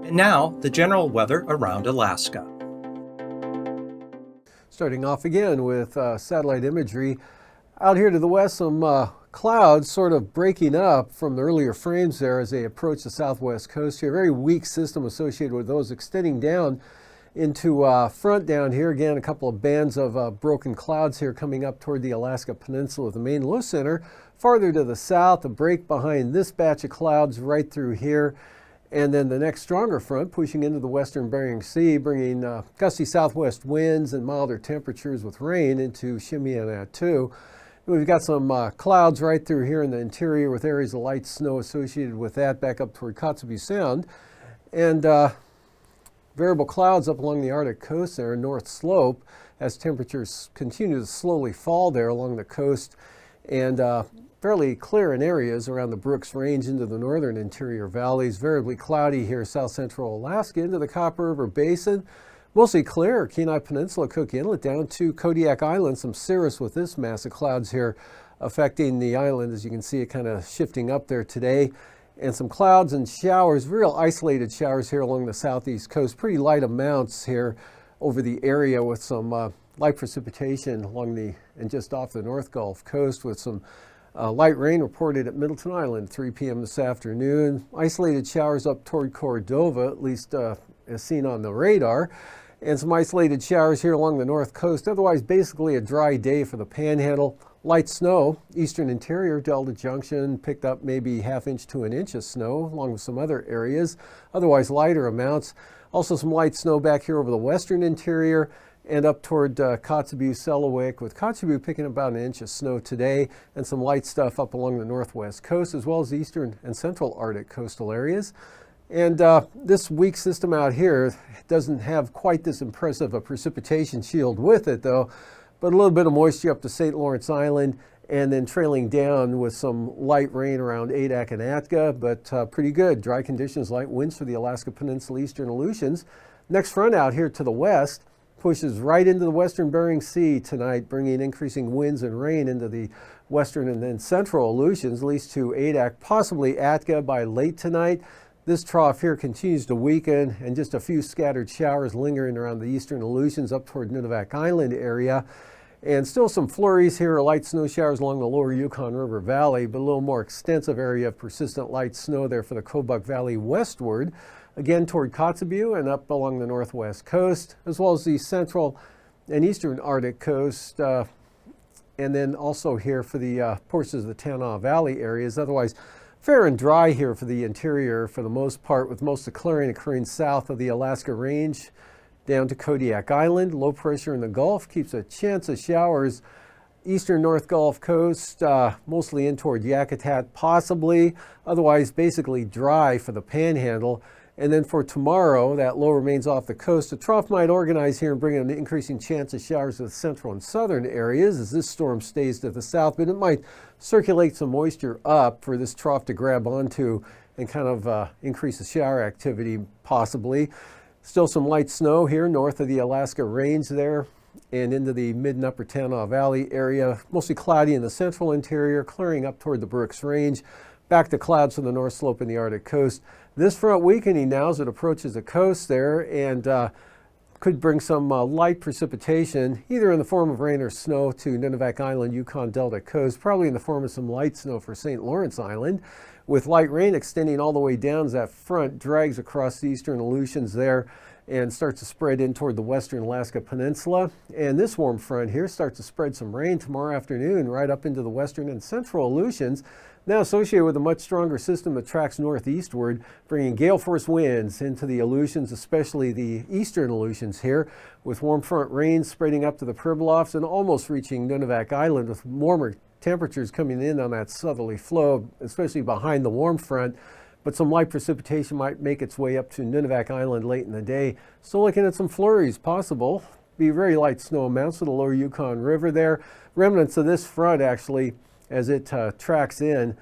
And now, the general weather around Alaska. Starting off again with satellite imagery. Out here to the west, some clouds sort of breaking up from the earlier frames there as they approach the southwest coast here. A very weak system associated with those extending down into front down here. Again, a couple of bands of broken clouds here coming up toward the Alaska Peninsula with the main low center. Farther to the south, a break behind this batch of clouds right through here. And then the next stronger front pushing into the western Bering Sea, bringing gusty southwest winds and milder temperatures with rain into Shimianatu. We've got some clouds right through here in the interior with areas of light snow associated with that back up toward Kotzebue Sound. And variable clouds up along the Arctic coast there, north slope, as temperatures continue to slowly fall there along the coast. And fairly clear in areas around the Brooks Range into the northern interior valleys. Variably cloudy here south central Alaska into the Copper River Basin. Mostly clear Kenai Peninsula, Cook Inlet down to Kodiak Island. Some cirrus with this mass of clouds here affecting the island. As you can see it kind of shifting up there today. And some clouds and showers, real isolated showers here along the southeast coast. Pretty light amounts here over the area with some light precipitation along the and just off the North Gulf Coast with some light rain reported at Middleton Island 3 p.m. this afternoon. Isolated showers up toward Cordova, at least as seen on the radar. And some isolated showers here along the north coast. Otherwise, basically a dry day for the Panhandle. Light snow, eastern interior, Delta Junction picked up maybe ½ inch to an inch of snow, along with some other areas. Otherwise, lighter amounts. Also some light snow back here over the western interior and up toward Kotzebue, Selawik, with Kotzebue picking about an inch of snow today, and some light stuff up along the northwest coast, as well as the eastern and central Arctic coastal areas. And this weak system out here doesn't have quite this impressive a precipitation shield with it, though, but a little bit of moisture up to St. Lawrence Island, and then trailing down with some light rain around Adak and Atka, but pretty good. Dry conditions, light winds for the Alaska Peninsula eastern Aleutians. Next front out here to the west pushes right into the western Bering Sea tonight, bringing increasing winds and rain into the western and then central Aleutians, at least to Adak, possibly Atka by late tonight. This trough here continues to weaken, and just a few scattered showers lingering around the eastern Aleutians up toward Nunivak Island area. And still some flurries here, light snow showers along the lower Yukon River Valley, but a little more extensive area of persistent light snow there for the Kobuk Valley westward. Again toward Kotzebue and up along the northwest coast, as well as the central and eastern Arctic coast, and then also here for the portions of the Tanana Valley areas. Otherwise, fair and dry here for the interior for the most part, with most of the clearing occurring south of the Alaska Range down to Kodiak Island. Low pressure in the Gulf keeps a chance of showers. Eastern North Gulf Coast, mostly in toward Yakutat possibly. Otherwise, basically dry for the Panhandle. And then for tomorrow, that low remains off the coast. The trough might organize here and bring an increasing chance of showers to the central and southern areas as this storm stays to the south, but it might circulate some moisture up for this trough to grab onto and kind of increase the shower activity possibly. Still some light snow here north of the Alaska Range there and into the mid and upper Tanana Valley area. Mostly cloudy in the central interior, clearing up toward the Brooks Range. Back to clouds from the north slope in the Arctic coast. This front weakening now as it approaches the coast there and could bring some light precipitation, either in the form of rain or snow to Nunivak Island, Yukon Delta coast, probably in the form of some light snow for St. Lawrence Island, with light rain extending all the way down as that front drags across the eastern Aleutians there and starts to spread in toward the western Alaska Peninsula. And this warm front here starts to spread some rain tomorrow afternoon right up into the western and central Aleutians, now associated with a much stronger system that tracks northeastward, bringing gale force winds into the Aleutians, especially the eastern Aleutians here, with warm front rain spreading up to the Pribilofs and almost reaching Nunivak Island with warmer temperatures coming in on that southerly flow, especially behind the warm front. But some light precipitation might make its way up to Nunivak Island late in the day. Still looking at some flurries possible. Be very light snow amounts to the lower Yukon River there. Remnants of this front actually as it tracks in.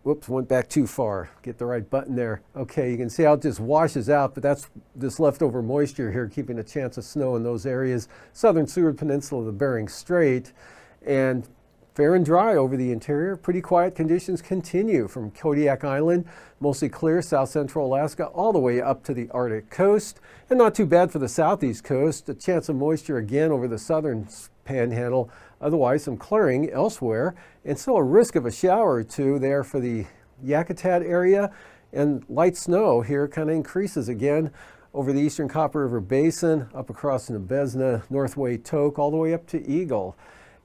Whoops, went back too far. Get the right button there. Okay, you can see how it just washes out, but that's this leftover moisture here keeping a chance of snow in those areas. Southern Seward Peninsula, the Bering Strait, and Fair and dry over the interior. Pretty quiet conditions continue from Kodiak Island, mostly clear, south central Alaska, all the way up to the Arctic coast. And not too bad for the southeast coast. A chance of moisture again over the southern panhandle. Otherwise, some clearing elsewhere. And still a risk of a shower or two there for the Yakutat area. And light snow here kind of increases again over the eastern Copper River Basin, up across Nabesna, Northway Toke, all the way up to Eagle.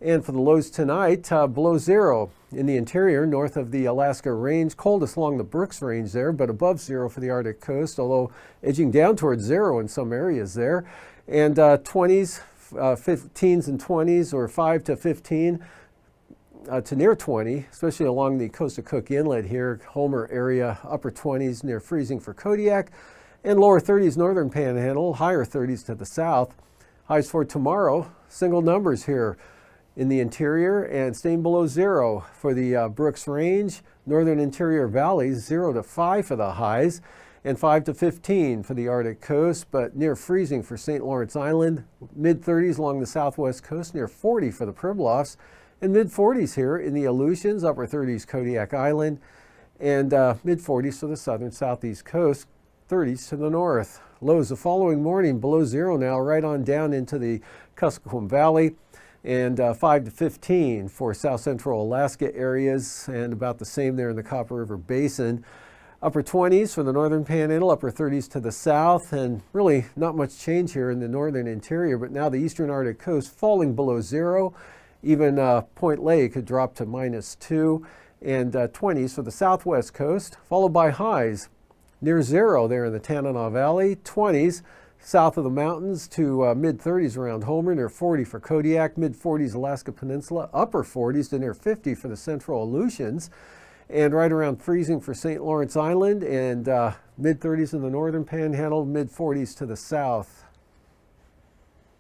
And for the lows tonight, below zero in the interior, north of the Alaska Range. Coldest along the Brooks Range there, but above zero for the Arctic coast, although edging down towards zero in some areas there. And 20s, 15s and 20s, or 5 to 15 to near 20, especially along the coast of Cook Inlet here, Homer area, upper 20s near freezing for Kodiak. And lower 30s northern panhandle, higher 30s to the south. Highs for tomorrow, single numbers here in the interior and staying below zero for the Brooks Range. Northern interior valleys, 0 to 5 for the highs and 5 to 15 for the Arctic coast, but near freezing for St. Lawrence Island. Mid-30s along the southwest coast, near 40 for the Pribilofs, and mid-40s here in the Aleutians, upper 30s Kodiak Island, and mid-40s for the southern southeast coast, 30s to the north. Lows the following morning below zero now, right on down into the Kuskokwim Valley, and 5 to 15 for south central Alaska areas, and about the same there in the Copper River Basin. Upper 20s for the northern panhandle, upper 30s to the south, and really not much change here in the northern interior, but now the eastern Arctic coast falling below zero. Even Point Lake could drop to -2, and 20s for the southwest coast, followed by highs near zero there in the Tanana Valley, 20s south of the mountains to mid-30s around Homer, near 40 for Kodiak, mid-40s Alaska Peninsula, upper 40s to near 50 for the central Aleutians, and right around freezing for St. Lawrence Island, and mid-30s in the northern panhandle, mid-40s to the south.